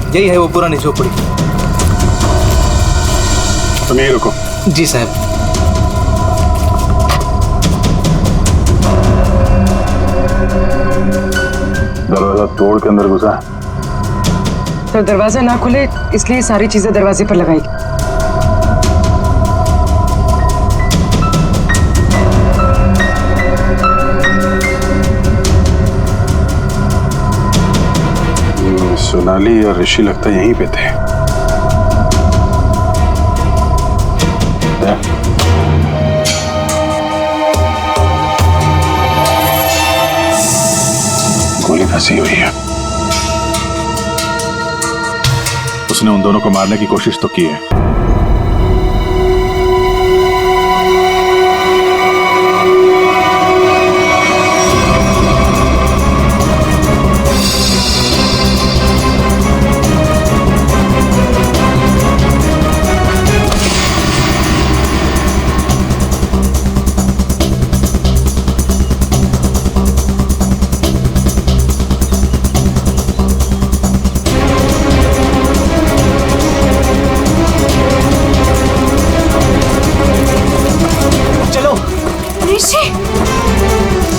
यही है वो पुरानी झोपड़ी। तुम यहीं रुको। जी साहब। दरवाजा तोड़ के अंदर घुसा तो दरवाजा ना खुले इसलिए सारी चीजें दरवाजे पर लगाई। सोनाली और ऋषि लगता यहीं पे थे। गोली फंसी हुई है। उसने उन दोनों को मारने की कोशिश तो की है।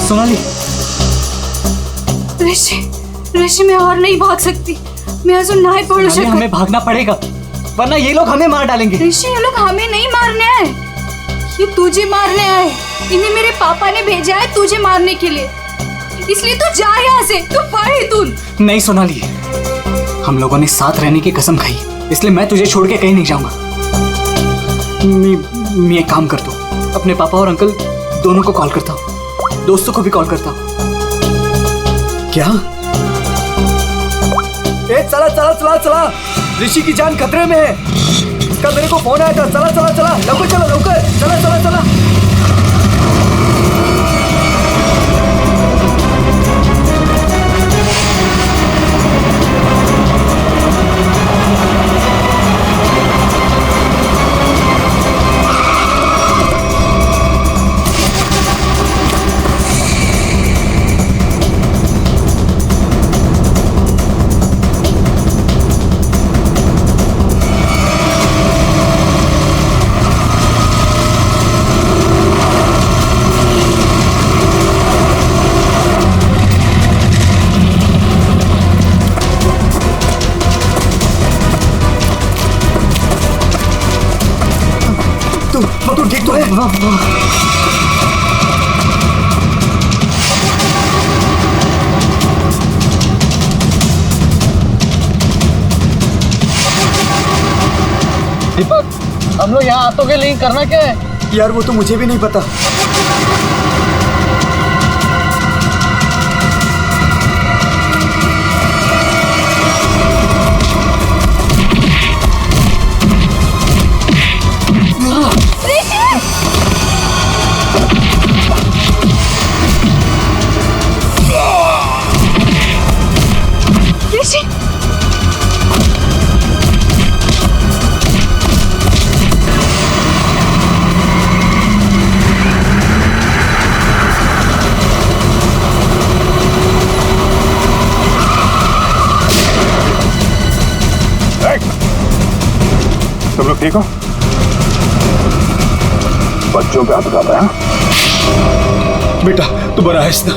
सोनाली। ऋषि, ऋषि मैं और नहीं भाग सकती। मैं अजून नहीं पढ़ू शकत। हमें भागना पड़ेगा वरना ये लोग हमें मार डालेंगे। ऋषि ये लोग हमें नहीं मारने आए, ये तुझे मारने आए। इन्हें मेरे पापा ने भेजा है तुझे मारने के लिए, इसलिए तू जा यहाँ से। तू पढ़ तुम। नहीं सोनाली, हम लोगों ने साथ रहने की कसम खाई, इसलिए मैं तुझे छोड़ के कहीं नहीं जाऊंगा। मैं एक काम करता हूँ, अपने पापा और अंकल दोनों को कॉल करता हूँ, दोस्तों को भी कॉल करता हूँ। क्या? चला चला चला चला, ऋषि की जान खतरे में है। इसका मेरे को फोन आया था। चला चला चला, लवकर चला, लवकर चला चला चला। तू ठीक तो है? दीपक, हम लोग यहाँ आतों के लिए करना क्या है? यार वो तो मुझे भी नहीं पता। तुम लोग ठीक हो? बच्चों पे हाथ उठाता है? बेटा तू बड़ा है ना।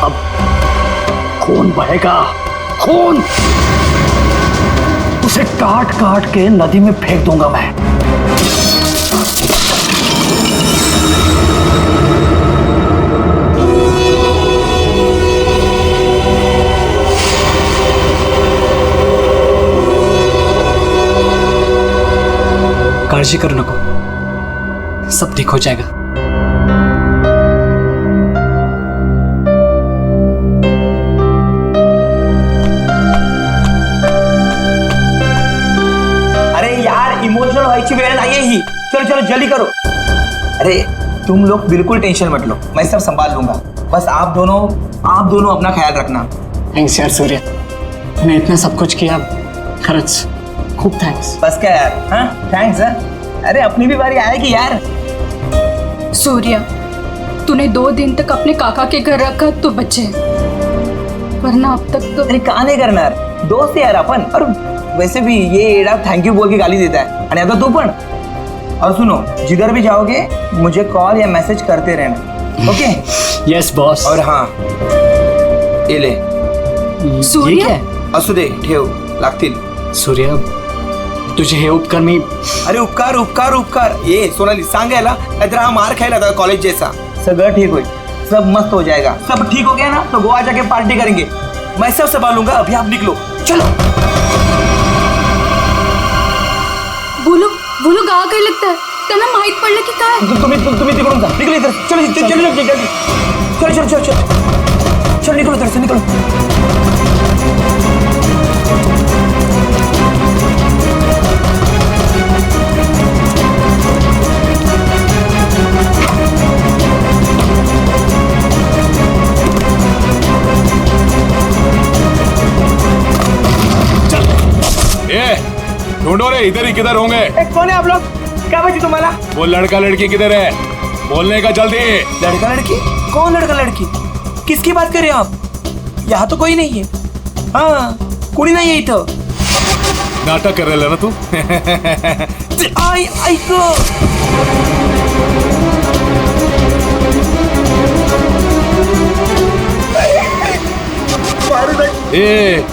अब खून बहेगा, खून। उसे काट काट के नदी में फेंक दूंगा मैं। काळजी करू नको, सब ठीक हो जाएगा। इमोशनल व्हायची वेळ नाहीये ही। चलो चलो जल्दी करो। अरे तुम लोग बिल्कुल टेंशन मत लो, मैं सब संभाल लूंगा। बस आप दोनों अपना ख्याल रखना। थैंक्स यार सूर्य। तूने इतना सब कुछ किया, खरच खूब थैंक्स। बस क्या यार, हाँ थैंक्स। अरे अपनी भी बारी आएगी यार। सूर्या, तूने 2 दिन तक अपने काका के घर रखा तो बचे, वरना अब तक तो अरे का नाही करणार, दोस्त आहे यार आपण। और वैसे भी ये एडा थैंक यू बोल के गाली देता है, आणि आता तू पण। और सुनो, जिधर भी जाओगे मुझे कॉल या मैसेज करते रहना, ओके? Yes boss. और हाँ, ये ले, सूर्या, असू दे, ठेव, लागतील। सूर्या, तुझे हे उपकार मी अरे उपकार उपकार उपकार, ये सोनाली सांगायला नाहीतर हा मार खायला था कॉलेज जैसा। सगळं ठीक होईल, सब मस्त हो जाएगा। सब ठीक हो गया ना तो गोवा जाके पार्टी करेंगे, मैं सब संभालूंगा। अभी आप निकलो, चलो। बोलो गावा काय लागतं, त्यांना माहित पडलं की काय? तुम्ही तिकडून जा, निकलो इधर, चलो चलो चलो चलो चलो निकलो इधर से, निकलो। ढूंढो रे, इधर ही किधर होंगे? कौन है आप लोग? क्या बची तुम्हारा? वो लड़का लड़की किधर है? बोलने का जल्दी। लड़का लड़की? कौन लड़का लड़की? किसकी बात कर रहे हो आप? यहाँ तो कोई नहीं है। हाँ, कोई नहीं है इथं। नाटक कर रहा ना तू? आई ऐक, ए,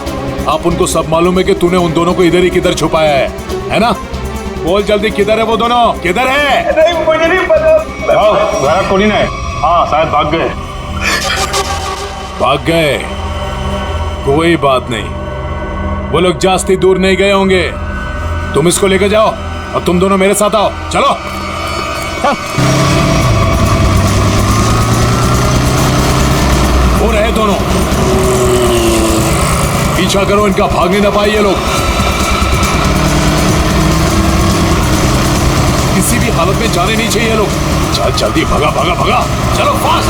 आप उनको सब मालूम है कि तूने उन दोनों को इधर ही किधर छुपाया है ना? बोल जल्दी, किधर है वो दोनों? किधर है? नहीं मुझे नहीं पता। घरात कोणी नाही। हाँ शायद भाग गए। भाग गए? कोई बात नहीं, वो लोग जास्ती दूर नहीं गए होंगे। तुम इसको लेकर जाओ और तुम दोनों मेरे साथ आओ, चलो। वो रहे दोनों, पीछा करो इनका, भागने न पाए ये लोग। किसी भी हालत में जाने नहीं चाहिए ये लोग। चल जल्दी, भगा भगा भगा, चलो फास्ट।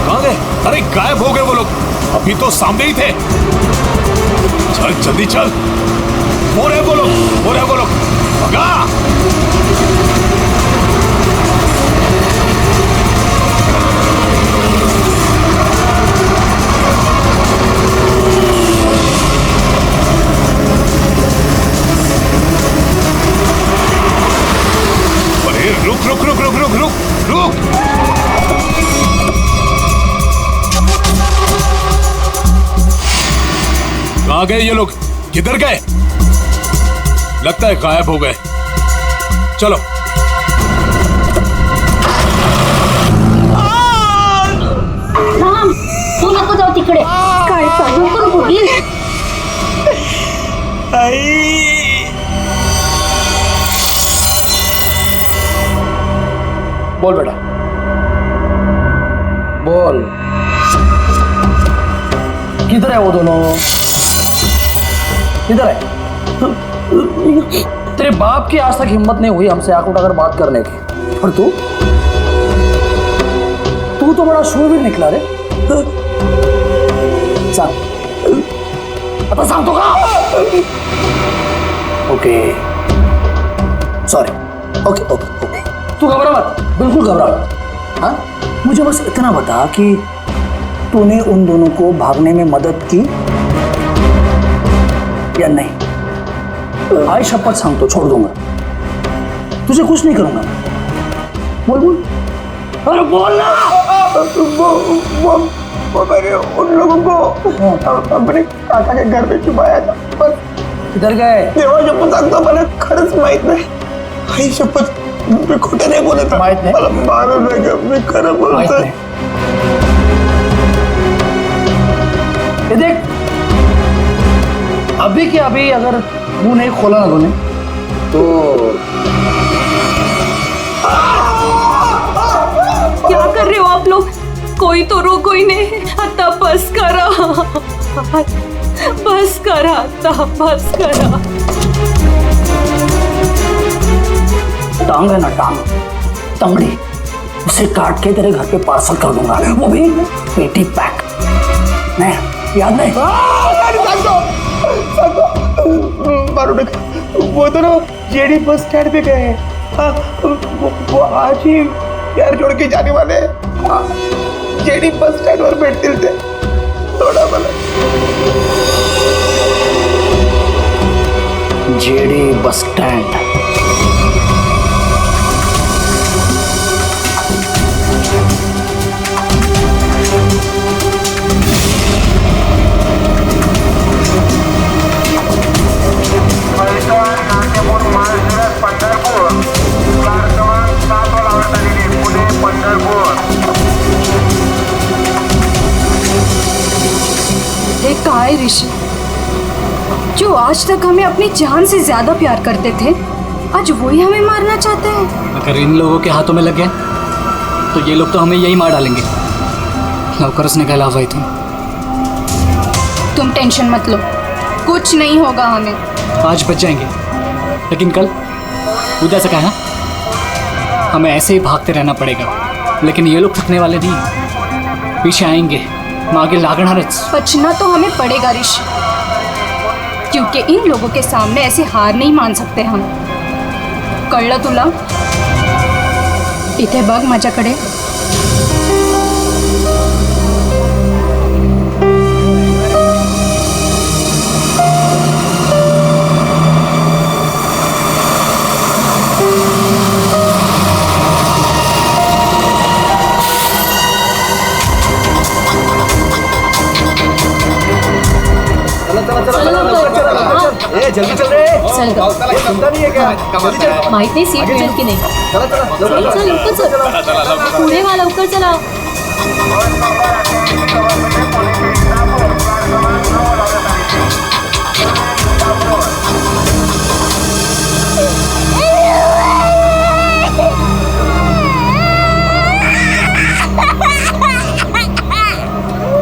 कहां गए? अरे गायब हो गए वो लोग, अभी तो सामने ही थे। चल जल्दी चल, वो रहे वो लोग, भगा। रुक। कहां गए ये लोग? किधर गए? लगता है गायब हो गए। चलो। राम, तू नको जाऊ तिकडे। काय चालू करू बोलील? बोल बेटा, बोल, किधर है वो दोनों? किधर है? तेरे बाप की आज तक हिम्मत नहीं हुई हमसे आंख उठाकर बात करने की, और तू तो बड़ा शूरवीर निकला रे। सांग, आता सांगतो का? Okay, sorry, okay okay okay, तू घबरा मत, बिल्कुल घबरा मत। हाँ, मुझे बस इतना बता कि तूने उन दोनों को भागने में मदद की या नहीं? आई शपथ सांगतो, छोड़ दूंगा, तुझे कुछ नहीं करूंगा। बोल बोल, अरे बोल ना। वो मैंने उन लोगों को अपने काका के घर में छुपाया था, पर किधर गए? देवा शपथ सांगतो, मला खरंच माहित नाही। आई शपथ, मी खोटं नाही बोलत। माहित नाही? मला मारू नका, मी खरं बोलतोय। ये देख, अभी के अभी अगर मुंह नहीं खोला ना तूने तो क्या कर रहे हो आप लोग? कोई तो रोको ही नहीं। आता बस करा, बस करा, आता बस करा। टांग है ना, टांग, तंगड़ी, उसे काट के तेरे घर पे पार्सल कर दूंगा, वो भी पेटी पैक। नहीं, याद नहीं? मारो वो दोनों जेडी बस स्टैंड पे गए हैं। हाँ, वो आज ही यार जोड़ के जाने वाले हैं। जेडी बस स्टैंड और बैठते थे थोड़ा भला। JD bus stand. देख कहाँ है ऋषि, जो आज तक हमें अपनी जान से ज्यादा प्यार करते थे, आज वही हमें मारना चाहते हैं। अगर इन लोगों के हाथों में लग गए तो ये लोग तो हमें यही मार डालेंगे। लवकर ने कहला हुआ तुम टेंशन मत लो, कुछ नहीं होगा हमें। आज बच जाएंगे, लेकिन कल उधर से कहना हमें ऐसे ही भागते रहना पड़ेगा। लेकिन ये लोग थकने वाले नहीं, पीछे आएंगे, मागे लागणारच। बचना तो हमें पड़ेगा ऋषि, क्योंकि इन लोगों के सामने ऐसे हार नहीं मान सकते हम। कळलं तुला? इथे बघ माझ्याकडे। ए जल्दी चल रे। चल ग. चिंता नहीं है क्या? जल्दी चल। माहित नाही सीट मिळेल की नाही. चला चला चल चल लवकर चल. पुढे वा लवकर चला.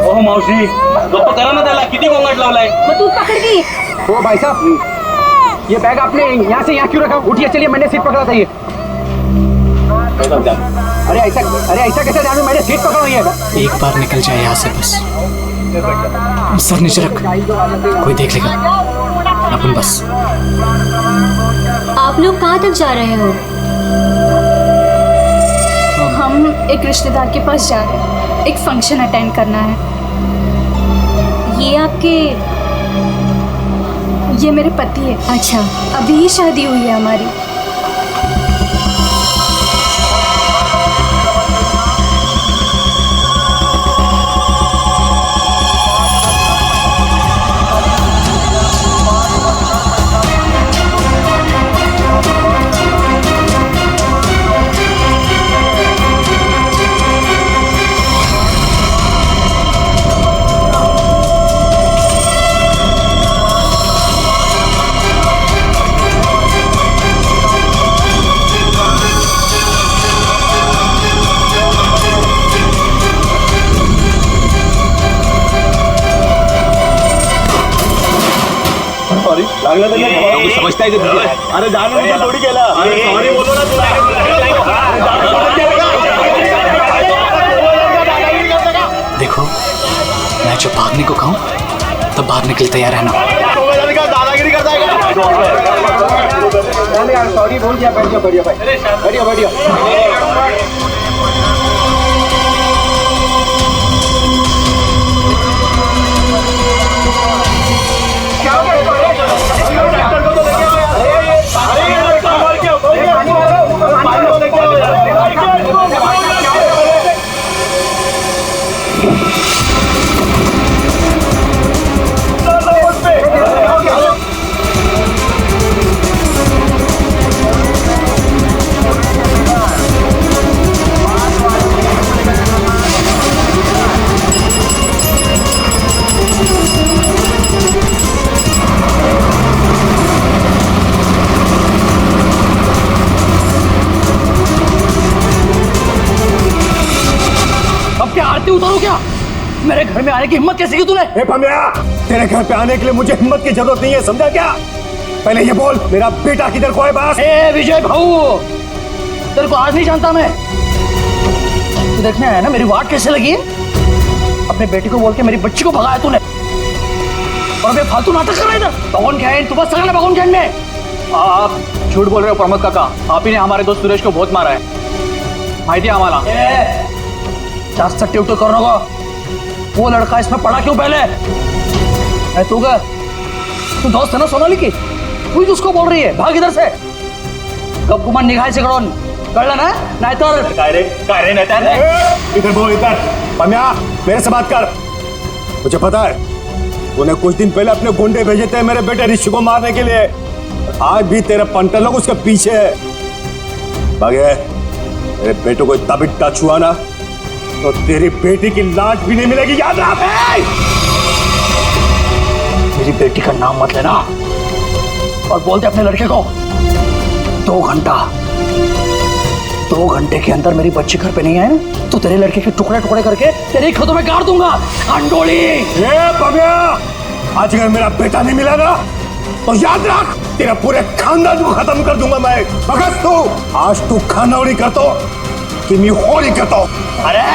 ओह मावशी, गप्प करा ना त्याला, किती गोंगाट लावलाय. मग तू पकड की. ओ भाई साहब, ये बैग आपने यहाँ से यहाँ क्यों रखा? उठिए, चलिए, मैंने सीट पकड़ा था ये। अरे ऐसा कैसे ध्यान में? मैंने सीट पकड़ा हुई है। एक बार निकल जाए यहाँ से बस। सर नीचे रख, कोई देख लेगा अपन बस। आप लोग कहाँ तक जा रहे हो? हम एक रिश्तेदार के पास जा रहे हैं, एक फंक्शन अटेंड करना है। ये मेरे पति है। अच्छा. अभी ही शादी हुई है हमारी। समजता है अरे जाने थोड़ी केला. सॉरी बोलो ना तुला. देखो, मैं जब भागने को कहूँ तब भागने के लिए तैयार रहना। दादागिरी करता है. सॉरी बोल दिया, बैठ जाओ, बैठिए। उतारो क्या? मेरे घर में आने की हिम्मत कैसे की तूने? तेरे घर पे आने के लिए मुझे हिम्मत की जरूरत नहीं है, समझा क्या? पहले ये बोल, मेरा बेटा किधर को है? बस विजय भाऊ, तेरे को आज नहीं जानता मैं। तू देखने आया ना मेरी वाट कैसे लगी है? अपने बेटी को बोल के मेरी बच्ची को भगाया तूने, और अबे फालतू नाटक कर रहा है इधर। भगवान क्या है, तू बस सगळं भगवान क्या में। आप झूठ बोल रहे हो प्रमोद काका, आप ही ने हमारे दोस्त सुरेश को बहुत मारा है, माहिती है आम्हाला। जास्त टिवटो करू नको, वो लड़का इसमें पड़ा क्यों पहले? है तू का, तू दोस्त है ना सोनाली की, तू ही उसको बोल रही है भाग इधर से। कब गुमान निघायचे कडून, कळलं ना? नाहीतर काय रे नेता इधर बोल, इधर पम्या, मेरे से बात कर। मुझे पता है तूने कुछ दिन पहले अपने गुंडे भेजे थे मेरे बेटे ऋषि को मारने के लिए, आज भी तेरे पंटर लोग उसके पीछे है। भागे, मेरे बेटे को इतना भी टच हुआ ना तो तेरी बेटी की लाश भी नहीं मिलेगी, याद रख। मेरी बेटी का नाम मत लेना, और बोलते अपने लड़के को 2 घंटे के अंदर मेरी बच्ची घर पे नहीं आए ना तो तेरे लड़के के टुकड़े टुकड़े करके तेरे खेतों में गाड़ दूंगा, अंडोली। पम्या, आज अगर मेरा बेटा नहीं मिला ना तो याद रख तेरा पूरे खानदान को खत्म कर दूंगा मैं। मगर तू आज तू खानौड़ी करतो कि मैं होली करतो। अरे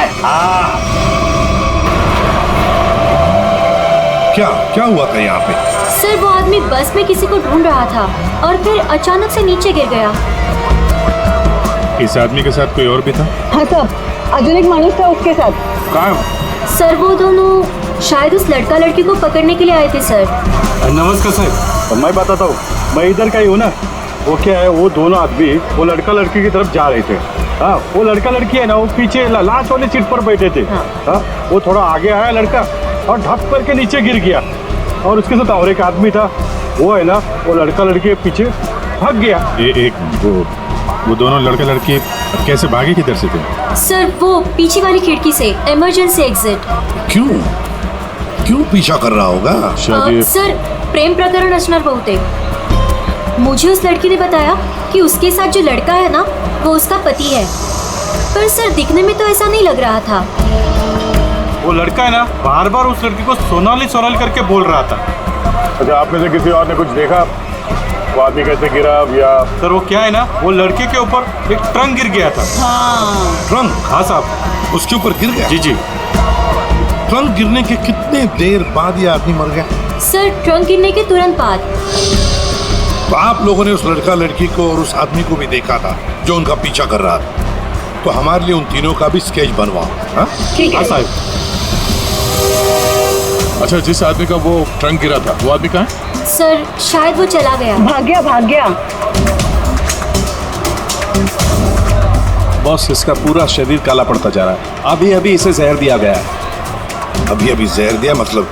क्या हुआ था यहाँ पे? सर वो आदमी बस में किसी को ढूंढ रहा था और फिर अचानक से नीचे गिर गया। इस आदमी के साथ कोई और भी था? हाँ सर, अजून एक माणूस था उसके साथ। कहाँ? सर वो दोनों शायद उस लड़का लड़की को पकड़ने के लिए आए थे सर। नमस्कार साहब, मैं बताता हूँ, मैं इधर का ही हूँ ना। वो क्या है, वो दोनों आदमी वो लड़का लड़की की तरफ जा रहे थे। हाँ, वो लड़का लड़की है ना, वो पीछे लास्ट वाली सीट पर बैठे थे। हाँ, वो थोड़ा आगे आया लड़का और ढक करके नीचे गिर गया, और उसके साथ और एक आदमी था, वो है ना, वो लड़का लड़की के पीछे भाग गया। वो दोनों लड़का लड़की कैसे भागे, किधर से थे? सर वो पीछे वाली खिड़की से, इमरजेंसी एग्जिट। क्यों पीछा कर रहा होगा? सर प्रेम प्रकरण असणार बहुतेक। मुझे उस लड़की ने बताया कि उसके साथ जो लड़का है ना वो उसका पति है, पर सर दिखने में तो ऐसा नहीं लग रहा था। वो लड़का है ना बार बार उस लड़की को सोनाली सोनाली करके बोल रहा था। अच्छा, आप में से किसी और ने कुछ देखा वो आदमी कैसे गिरा? या सर वो क्या है ना, वो लड़के के ऊपर एक ट्रंक गिर गया था। ट्रंक? हाँ साहब, उसके ऊपर गिर गया? जी। ट्रंक गिरने के कितने देर बाद ये आदमी मर गया? सर ट्रंक गिरने के तुरंत बाद। तो आप लोगों ने उस लड़का लड़की को और उस आदमी को भी देखा था जो उनका पीछा कर रहा था, तो हमारे लिए उन तीनों का भी स्केच बनवाओ। हाँ साहब। अच्छा, जिस आदमी का वो ट्रंक गिरा था वो आदमी कहाँ है? सर शायद वो चला गया। भाग गया। बॉस, इसका पूरा शरीर काला पड़ता जा रहा है। अभी अभी इसे जहर दिया गया है। अभी जहर दिया? मतलब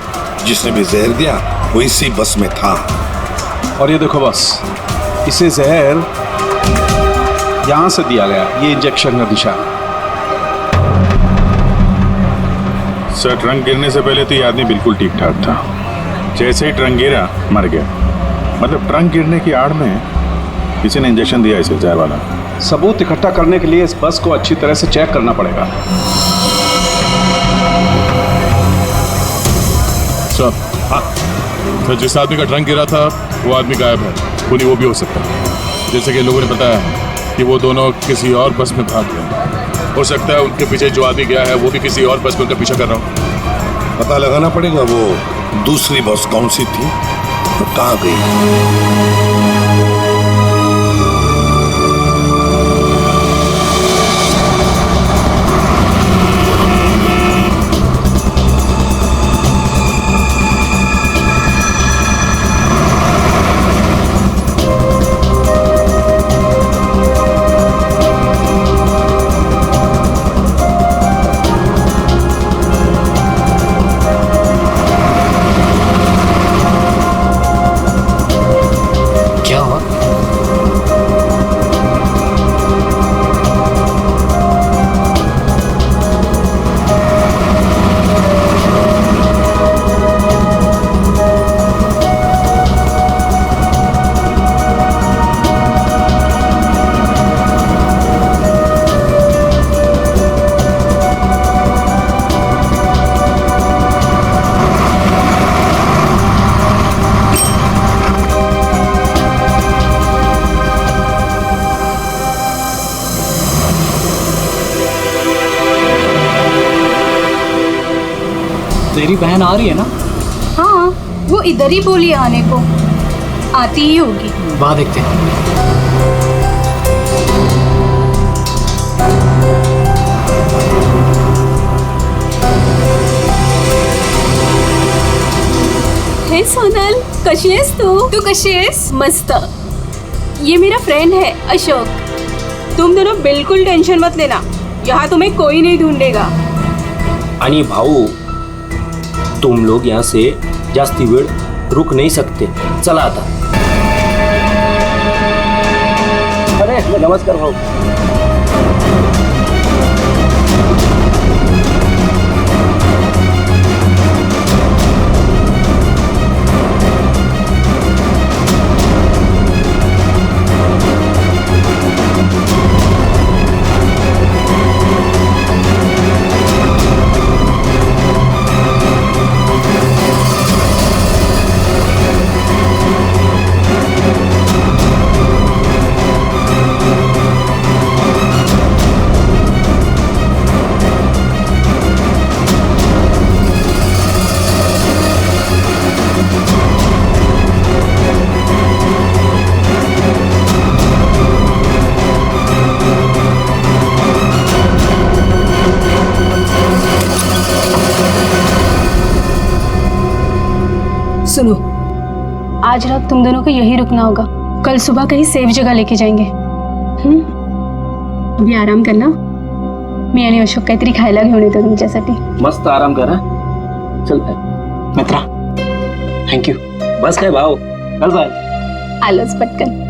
जिसने भी जहर दिया वो इसी बस में था। और ये देखो बॉस, इसे जहर यहां से दिया गया, ये इंजेक्शन का निशान। सर, ट्रंक गिरने से पहले तो ये आदमी बिल्कुल ठीक ठाक था, जैसे ही ट्रंक गिरा मर गया। मतलब ट्रंक गिरने की आड़ में किसी ने इंजेक्शन दिया इसे, जहर वाला। सबूत इकट्ठा करने के लिए इस बस को अच्छी तरह से चेक करना पड़ेगा। सर, हाँ, तो जिस आदमी का ट्रंक गिरा था वो आदमी गायब है, वो भी हो सकता है। जैसे कि लोगों ने बताया कि वो दोनों किसी और बस में भाग गए। हो सकता है उनके पीछे जो आदमी गया है वो भी किसी और बस में उनका पीछा कर रहा हो। पता लगाना पड़ेगा वो दूसरी बस कौन सी थी और कहाँ गई। तेरी बहन आ रही है ना? हाँ, वो इधर ही बोली आने को, आती ही होगी। वाह, देखते हैं। हे सोनल, कशी आहेस तू कशी आहेस? मस्त. ये मेरा फ्रेंड है अशोक. तुम दोनों बिल्कुल टेंशन मत लेना, यहाँ तुम्हें कोई नहीं ढूंढेगा. आणि भाऊ, तुम लोग यहाँ से जास्ती वेळ रुक नहीं सकते. चला आता. अरे नमस्कार भाऊ. सुनो, आज रात तुम दोनों को यही रुकना होगा. कल सुबह कहीं सेफ जगह लेके जाएंगे. अभी आराम करना. मी आणि अशोक काहीतरी खायला घेऊन येतो तुमच्यासाठी. मस्त आराम करा. चल मित्रा, थँक्यू. बस काय भाऊ. चल बाय. आलोच पटकन.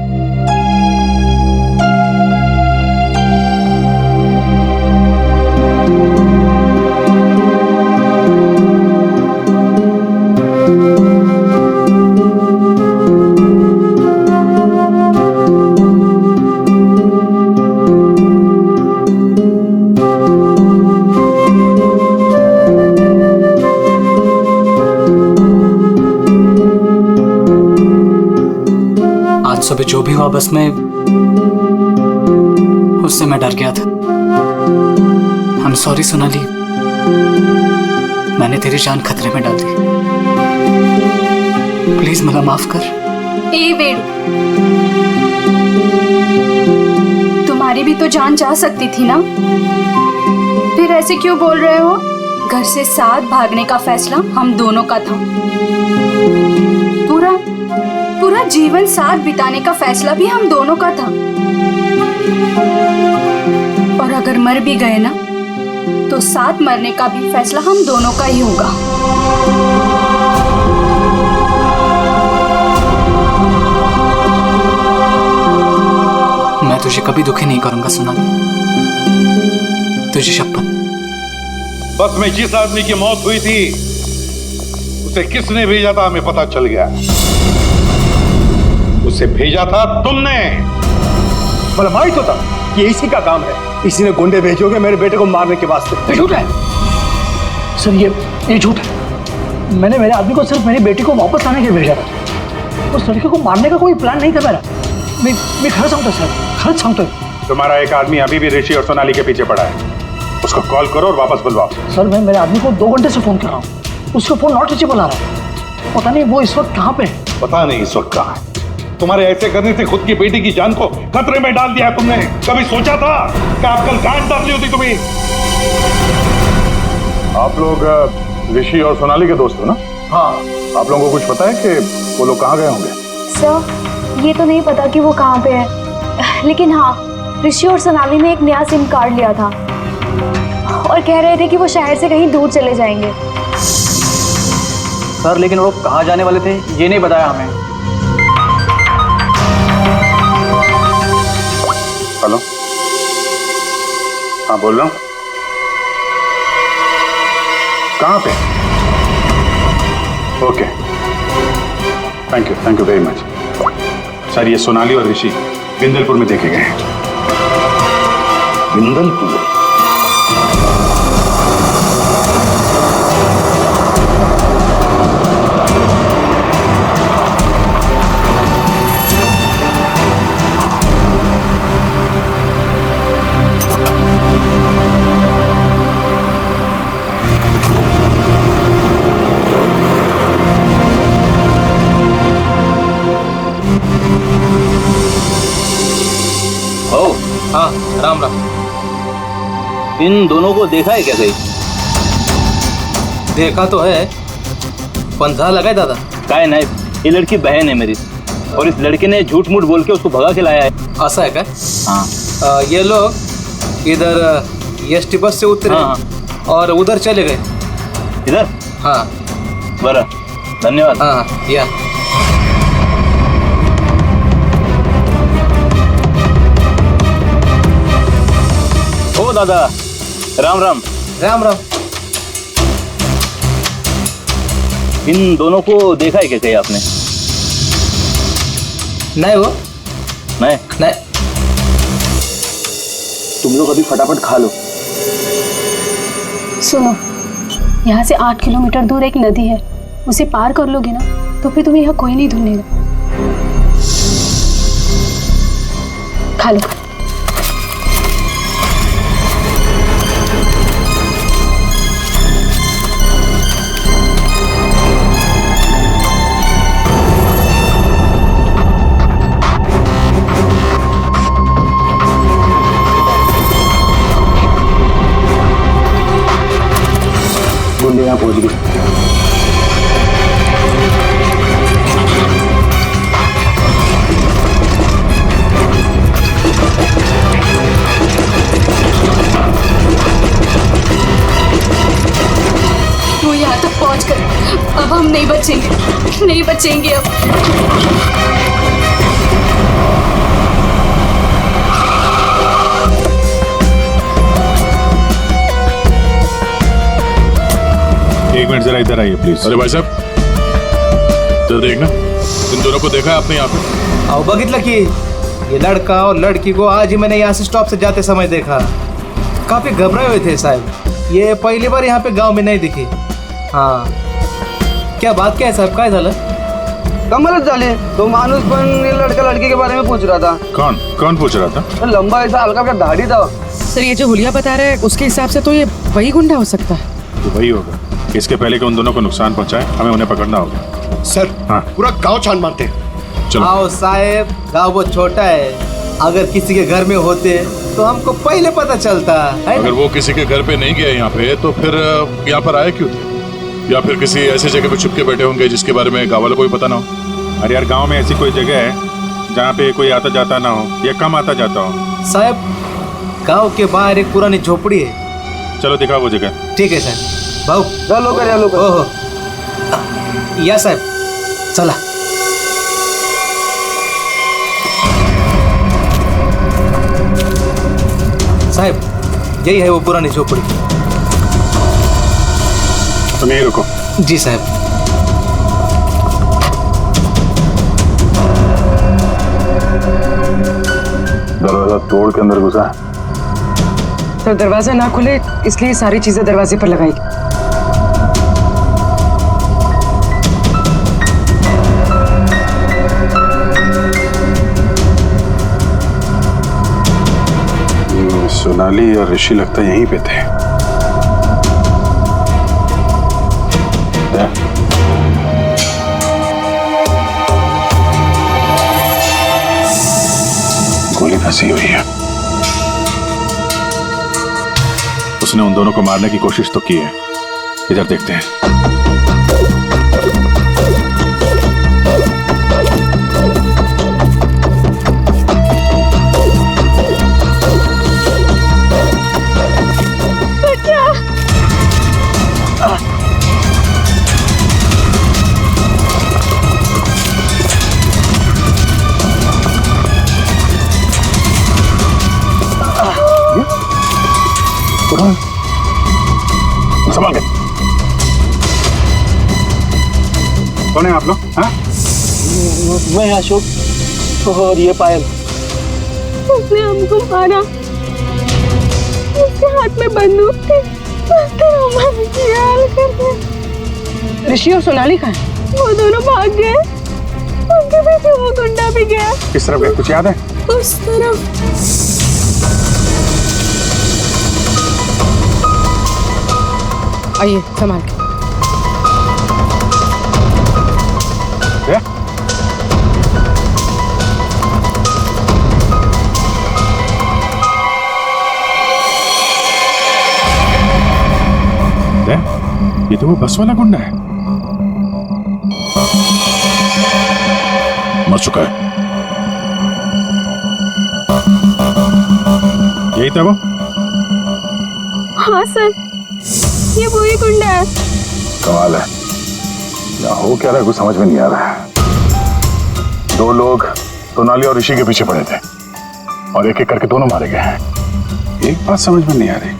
सुबह जो भी हुआ बस में, उससे मैं डर गया था. I'm sorry सोनाली, मैंने तेरी जान खतरे में डाल दी. प्लीज मला माफ कर. ए वेड, तुम्हारी भी तो जान जा सकती थी ना, फिर ऐसे क्यों बोल रहे हो? घर से साथ भागने का फैसला हम दोनों का था. पूरा जीवन साथ बिताने का फैसला भी हम दोनों का था. और अगर मर भी गए ना, तो साथ मरने का भी फैसला हम दोनों का ही होगा. मैं तुझे कभी दुखी नहीं करूंगा सोनाली, तुझे शपथ. बस में जिस आदमी की मौत हुई थी, उसे किसने भेजा था हमें पता चल गया. उसे भेजा था तुमने. मला माहित होता कि इसी का काम है. इसी ने गुंडे भेजोगे मेरे बेटे को मारने के वास्ते. झूठ है सर, ये झूठ है. मैंने मेरे आदमी को सिर्फ मेरी बेटी को वापस लाने के लिए भेजा था. उस लड़के को मारने का कोई प्लान नहीं था मेरा. मैं खरं सांगतो सर, खरंच सांगतोय. तुम्हारा एक आदमी अभी भी ऋषि और सोनाली के पीछे पड़ा है. उसको कॉल करो और वापस बुलवाओ. सर, मैं मेरे आदमी को 2 घंटे से फोन कर रहा हूँ. उसका फोन नॉट रीचेबल आ रहा है. पता नहीं वो इस वक्त कहाँ पे है. पता नहीं इस वक्त कहाँ है. तुम्हारे ऐसे करने से खुद की बेटी की जान को खतरे में डाल दिया तुमने. कभी सोचा था कि आप कल गांठ डालनी होती तुम्हें? आप लोग ऋषि और सोनाली के दोस्त हो ना? हाँ. आप लोगों को कुछ पता है कि वो लोग कहाँ गए होंगे? सर, ये तो नहीं पता कि वो कहाँ पे है, लेकिन हाँ, ऋषि और सोनाली ने एक नया सिम कार्ड लिया था और कह रहे थे कि वो शहर से कहीं दूर चले जाएंगे. सर, लेकिन वो कहाँ जाने वाले थे ये नहीं बताया हमें. हेलो, हाँ बोल रहा हूँ. कहाँ पे? Okay, thank you very much. Sir, ये सोनाली और ऋषि बिंदलपुर में देखे गए हैं. बिंदलपुर? इन दोनों को देखा है क्या कहीं? देखा तो है, पंजा लगा है दादा। काय नाही, ये लड़की बहन है मेरी, और इस लड़के ने झूठ मूठ बोल के उसको भगा के लाया है। ऐसा है क्या? हाँ। ये लोग इधर एसटी बस से उतरे और उधर चले गए। इधर? हाँ। बरं, धन्यवाद। हाँ, या। हो दादा, राम राम। राम राम। इन दोनों को देखा है क्या कहीं आपने? नहीं वो नहीं नहीं। तुम लोग अभी फटाफट खा लो। सुनो, यहाँ से 8 किलोमीटर दूर एक नदी है, उसे पार कर लोगे ना तो फिर तुम्हें यहाँ कोई नहीं ढूंढेगा। खा लो। गुंडे यहाँ पहुंच गए। वो यहाँ तक पहुँच कर अब हम नहीं बचेंगे, नहीं बचेंगे अब। एक मिनट जरा इधर आइए प्लीज। अरे भाई साहब, जरा देखना, इन दोनों को देखा है आपने यहाँ पे? आओ बघितलं की ये लड़का और लड़की को आज ही मैंने यहाँ से स्टॉप से जाते समय देखा। काफी घबराए हुए थे साहब। ये पहली बार यहाँ पे गांव में नहीं दिखी। हाँ, क्या बात क्या है साहब, काय झालं? कमालच झाली। तो माणूस पण लड़का लड़की के बारे में पूछ रहा था। कौन कौन पूछ रहा था? लंबा ऐसा हल्का का दाढ़ी था। सर, ये जो हुलिया बता रहा है उसके हिसाब से तो ये वही गुंडा हो सकता है। तो वही होगा। इसके पहले कि उन दोनों को नुकसान पहुंचाए, हमें उन्हें पकड़ना होगा। सर, हाँ, पूरा गांव छान मारते हैं। चलो। आओ साहब, गांव बहुत छोटा है, अगर किसी के घर में होते तो हमको पहले पता चलता है। अगर वो किसी के घर पे नहीं गया यहाँ पे, तो फिर यहाँ पर आए क्यों थे? या फिर किसी ऐसी जगह पे छुप के बैठे होंगे जिसके बारे में गाँव वालों को भी पता ना हो। अरे यार, गांव में ऐसी कोई जगह है जहाँ पे कोई आता जाता ना हो या कम आता जाता हो? साहब, गांव के बाहर एक पुरानी झोपड़ी है। चलो दिखाओ वो जगह। ठीक है साहब। भाऊ, ओहो, या साहब, चला। साहब, यही है वो पुरानी झोपड़ी। तुम यहीं रुको। जी साहब। दरवाजा तोड़ के अंदर घुसा। सर, दरवाजा ना खुले इसलिए सारी चीजें दरवाजे पर लगाई। सोनाली और ऋषि लगता यहीं पे थे। गोली फंसी हुई है। उसने उन दोनों को मारने की कोशिश तो की है। इधर देखते हैं। संभाल के। कौन है आप लोग? हाँ? मैं अशोक और ये पायल। उसने हमको मारा, उसके हाथ में बंदूक थी। ऋषि और सोनाली कहाँ है? वो दोनों भाग गए, उनके पीछे वो गुंडा भी गया। किस तरफ गए, कुछ याद है? उस तरफ। आइए, संभाल के। ये तो वो बस वाला गुंडा है। मर चुका है। यही था वो? हाँ सर, ये वही गुंडा है। कमाल है, यहाँ हो क्या रहा है कुछ समझ में नहीं आ रहा है। दो लोग सोनाली और ऋषि के पीछे पड़े थे और एक एक करके दोनों मारे गए हैं। एक बात समझ में नहीं आ रही,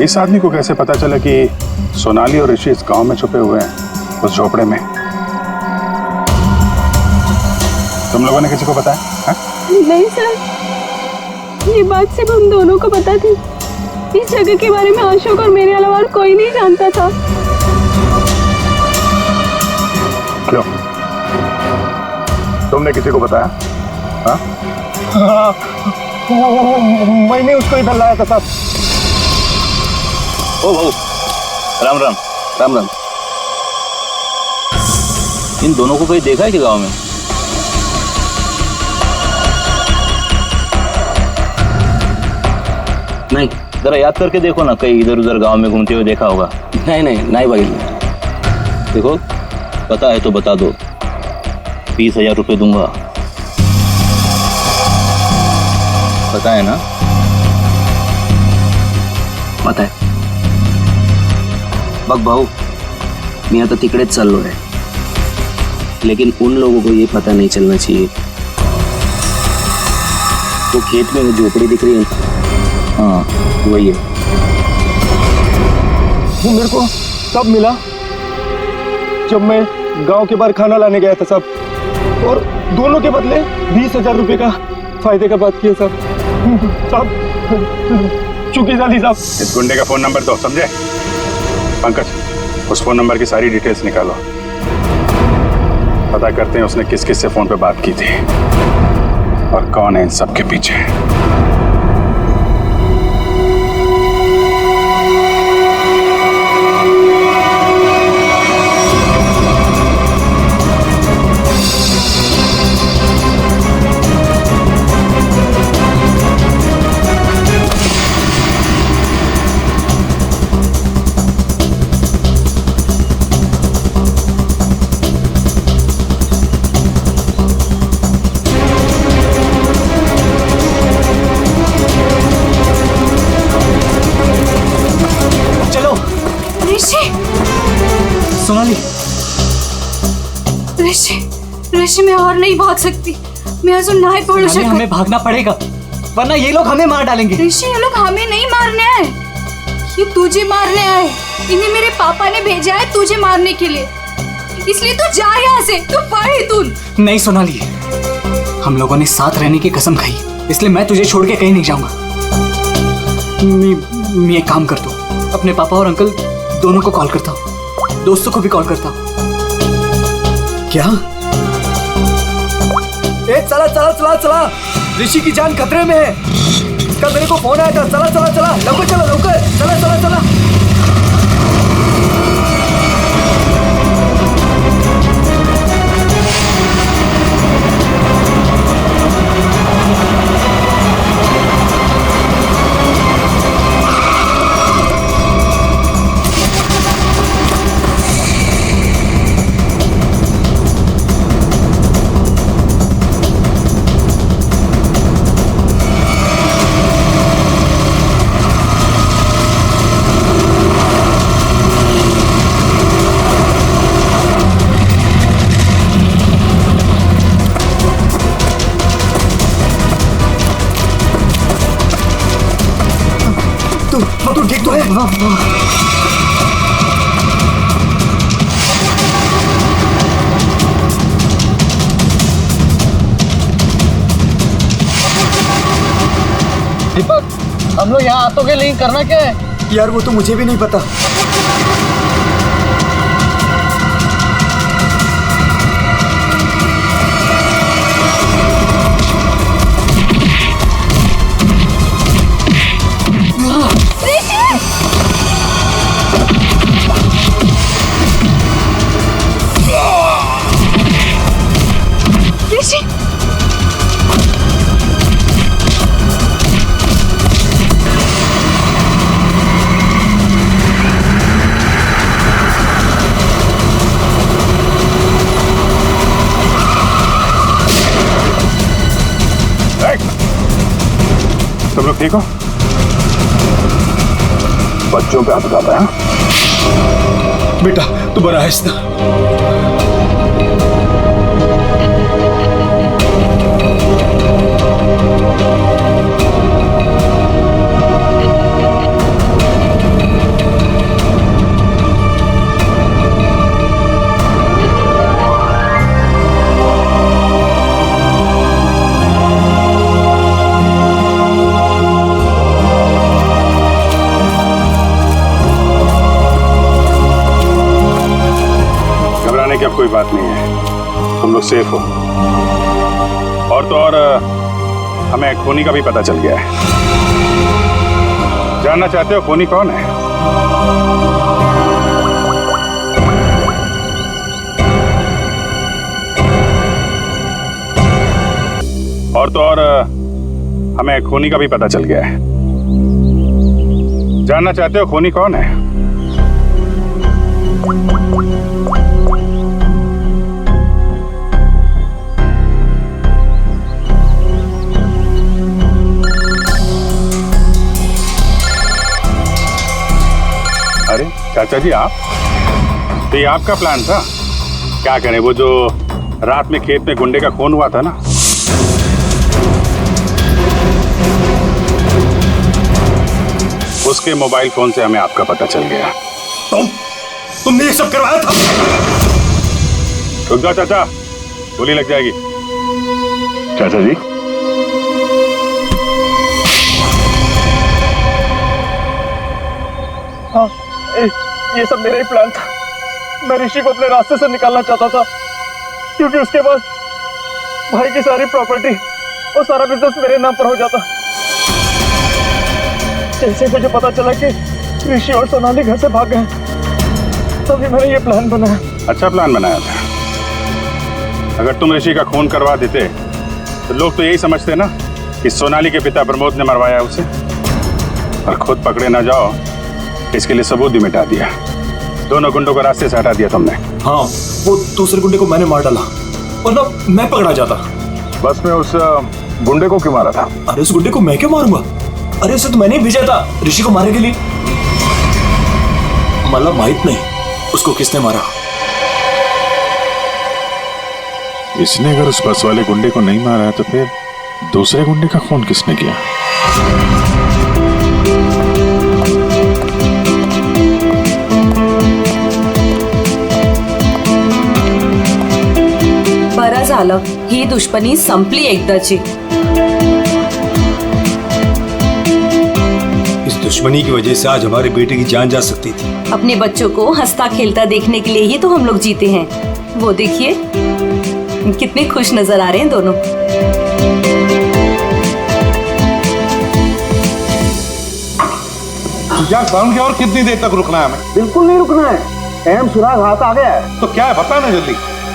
इस आदमी को कैसे पता चला कि सोनाली और ऋषि इस गांव में छुपे हुए हैं, उस झोपड़े में? तुम लोगों ने किसी को बताया? हा? नहीं सर, ये बात सिर्फ हम दोनों को पता थी। इस जगह के बारे में अशोक और मेरे अलावा कोई नहीं जानता था। क्यों? तुमने किसी को बताया? हाँ? मैंने उसको इधर लाया था साहब। ओ भाऊ, राम राम। राम राम। इन दोनों को कहीं देखा है कि गांव में? नहीं, जरा याद करके देखो ना, कहीं इधर उधर गांव में घूमते हुए देखा होगा। नहीं नहीं नहीं भाई, देखो पता है तो बता दो, 20,000 रुपये दूंगा। पता है ना? पता है बघ भाऊ, मी आता तिकडेच चाललो आहे, लेकिन उन लोगों को ये पता नहीं चलना चाहिए। वो खेत में वो झोपड़ी दिख रही है, हाँ वही है। वो मेरे को तब मिला जब मैं गांव के बाहर खाना लाने गया था साहब, और दोनों के बदले 20,000 रुपये का फायदे का बात किया साहब। चुकी जाली साहब। इस गुंडे का फोन नंबर दो, समझे? पंकज, उस फोन नंबर की सारी डिटेल्स निकालो, पता करते हैं उसने किस किस से फोन पे बात की थी और कौन है इन सब के पीछे। सोनाली, ऋषि, ऋषि मैं और नहीं भाग सकती, मैं अजून नहीं पळू शकत। हमें भागना पड़ेगा, वरना ये लोग हमें मार डालेंगे। ऋषि, ये लोग हमें नहीं मारने आए, ये तुझे मारने आए। इन्हें मेरे पापा ने भेजा है तुझे मारने के लिए, इसलिए तू जा यहाँ से, तू पढ़ इतून। नहीं सोनाली, हम लोगों ने साथ रहने की कसम खाई, इसलिए मैं तुझे छोड़ के कहीं नहीं जाऊंगा। मैं एक काम करता हूँ, अपने पापा और अंकल दोनों को कॉल करता हूँ, दोस्तों को भी कॉल करता हूँ। क्या? चला चला चला चला, ऋषि की जान खतरे में है। इसका मेरे को फोन आया था। चला चला चला, लवकर चला, लवकर चला चला चला। तू ठीक तो है? दीपक, हम लोग यहाँ आतों के लिए करना क्या है? यार वो तो मुझे भी नहीं पता। सब लोग ठीक हो? बच्चों पे हाथ उठाता है? बेटा तू बड़ा है की अब कोई बात नहीं है, तुम लोग सेफ हो। और तो और हमें खूनी का भी पता चल गया है। जानना चाहते हो खूनी कौन है? और तो और हमें खूनी का भी पता चल गया है। जानना चाहते हो खूनी कौन है? अरे चाचा जी आप, तो ये आपका प्लान था? क्या करें, वो जो रात में खेत में गुंडे का खून हुआ था ना, उसके मोबाइल फोन से हमें आपका पता चल गया। तुमने ये सब करवाया था? रुक जाओ चाचा, गोली लग जाएगी। चाचा जी हाँ, ये सब मेरा ही प्लान था। मैं ऋषि को अपने रास्ते से निकालना चाहता था, क्योंकि उसके बाद भाई की सारी प्रॉपर्टी और सारा बिजनेस मेरे नाम पर हो जाता। जैसे मुझे पता चला कि ऋषि और सोनाली घर से भाग गए, तभी मैंने ये प्लान बनाया। अच्छा प्लान बनाया था। अगर तुम ऋषि का खून करवा देते तो लोग तो यही समझते ना कि सोनाली के पिता प्रमोद ने मरवाया उसे, और खुद पकड़े ना जाओ इसके लिए सबूत भी मिटा दिया। दोनों गुंडों को रास्ते से हटा दिया तुमने। हाँ, वो दूसरे गुंडे को मैंने मार डाला, वरना मैं पकड़ा जाता। बस में उस गुंडे को क्यों मारा था? अरे उस गुंडे को मैं क्यों मारूंगा? अरे उसे तो मैंने ही भेजा था ऋषि को मारने के लिए। मतलब माहित नहीं उसको किसने मारा। इसने अगर उस बस वाले गुंडे को नहीं मारा है तो फिर दूसरे गुंडे का खून किसने किया? बरं झालं, ही दुश्मनी संपली एकदाची। इस दुश्मनी की वजह से आज हमारे बेटे की जान जा सकती थी। अपने बच्चों को हंसता खेलता देखने के लिए ही तो हम लोग जीते हैं। वो देखिए कितने खुश नजर आ रहे हैं दोनों। यार साउंड की और कितनी देर तक रुकना है हमें? बिल्कुल नहीं रुकना है, अहम सुराग हाथ आ गया है। तो क्या है बता ना जल्दी।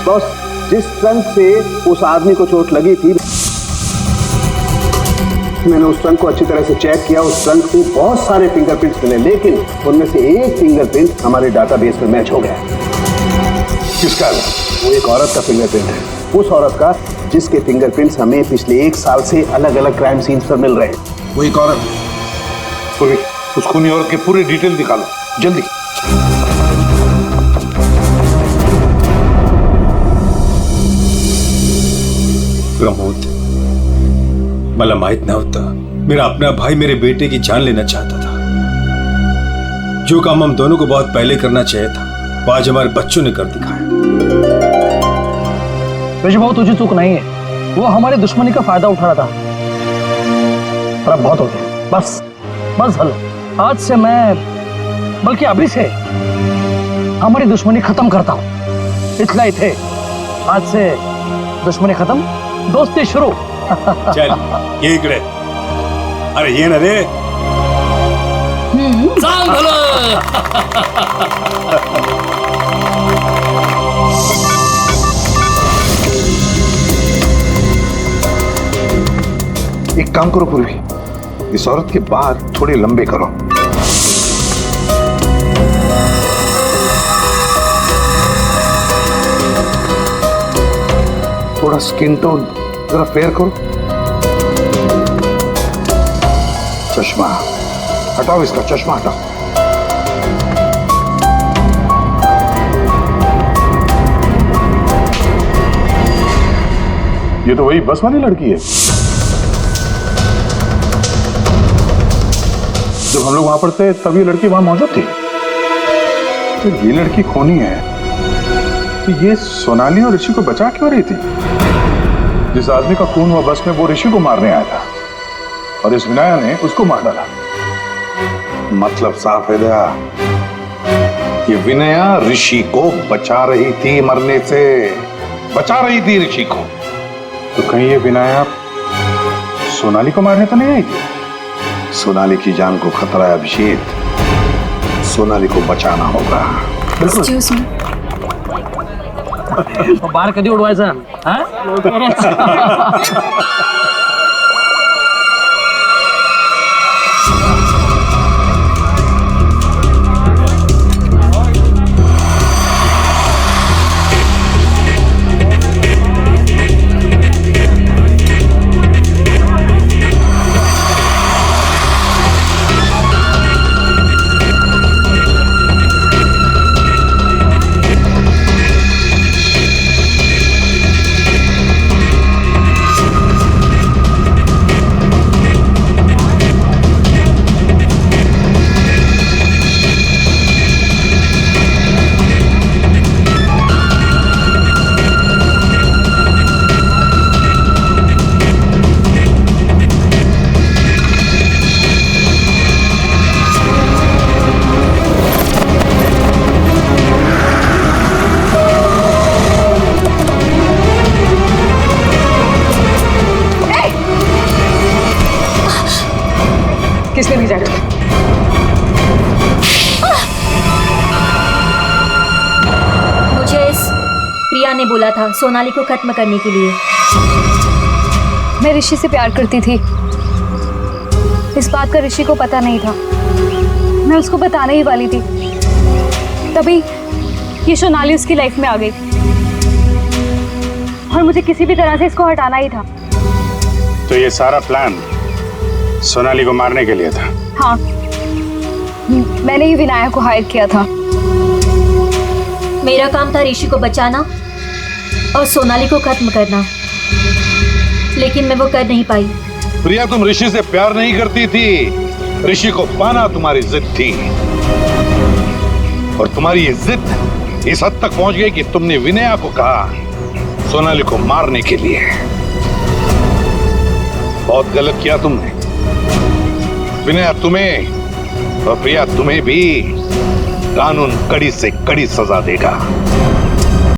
बस जिस ट्रंक से उस आदमी को चोट लगी थी, मैंने उस ट्रंक को अच्छी तरह से चेक किया। उस ट्रंक से बहुत सारे फिंगरप्रिंट्स मिले, लेकिन उनमें से एक फिंगरप्रिंट हमारे डाटाबेस में मैच हो गया। किसका? वो एक औरत का फिंगरप्रिंट है, उस औरत का जिसके फिंगरप्रिंट्स हमें पिछले 1 साल से अलग अलग क्राइम सीन्स पर मिल रहे हैं। वो एक औरत, पूरी उस खूनी औरत की पूरी डिटेल निकालो जल्दी। प्रमोद, मला माहित नव्हता मेरा अपना भाई मेरे बेटे की जान लेना चाहता था। जो काम हम दोनों को बहुत पहले करना चाहिए था, वो आज हमारे बच्चों ने कर दिखाया। ऋषि भाऊ, तुझे चूक नहीं है, वो हमारी दुश्मनी का फायदा उठा रहा था। पर अब बहुत हो गया, बस बस हलो। आज से मैं, बल्कि अभी से हमारी दुश्मनी खत्म करता हूँ। इतना ही थे, आज से दुश्मनी खत्म, दोस्ती शुरू। चल ये इकडे, अरे ये ना रे। एक काम करो पूर्वी, इस औरत के बाल थोड़े लंबे करो। थोड़ा स्किन टोन जरा फेयर करो। चश्मा हटाओ, इसका चश्मा हटाओ। ये तो वही बस वाली लड़की है। जब हम लोग वहां पर थे तब ये लड़की वहां मौजूद थी। तो ये लड़की खोनी है तो ये सोनाली और ऋषि को बचा क्यों रही थी? जिस आदमी का खून हुआ बस में वो ऋषि को मारने आया था और इस विनाया ने उसको मार डाला। मतलब साफ है दया, ये विनया ऋषि को बचा रही थी मरने से, बचा रही थी ऋषि को। तो कहीं ये विनाया सोनाली को मारने तो नहीं आई थी? सोनाली की जान को खतरा है अभिषेक, सोनाली को बचाना होगा। एक्सक्यूज मी, बार कधी उडवायचा? किसने भेजा? मुझे प्रिया ने बोला था सोनाली को खत्म करने के लिए। मैं ऋषि से प्यार करती थी, इस बात का ऋषि को पता नहीं था। मैं उसको बताने ही वाली थी, तभी ये सोनाली उसकी लाइफ में आ गई और मुझे किसी भी तरह से इसको हटाना ही था। तो ये सारा प्लान सोनाली को मारने के लिए था? हाँ, मैंने ही विनायक को हायर किया था। मेरा काम था ऋषि को बचाना और सोनाली को खत्म करना, लेकिन मैं वो कर नहीं पाई। प्रिया, तुम ऋषि से प्यार नहीं करती थी, ऋषि को पाना तुम्हारी जिद थी और तुम्हारी ये जिद इस हद तक पहुंच गई कि तुमने विनया को कहा सोनाली को मारने के लिए। बहुत गलत किया तुमने। विनया तुम्हें और प्रिया तुम्हें भी कानून कड़ी से कड़ी सजा देगा।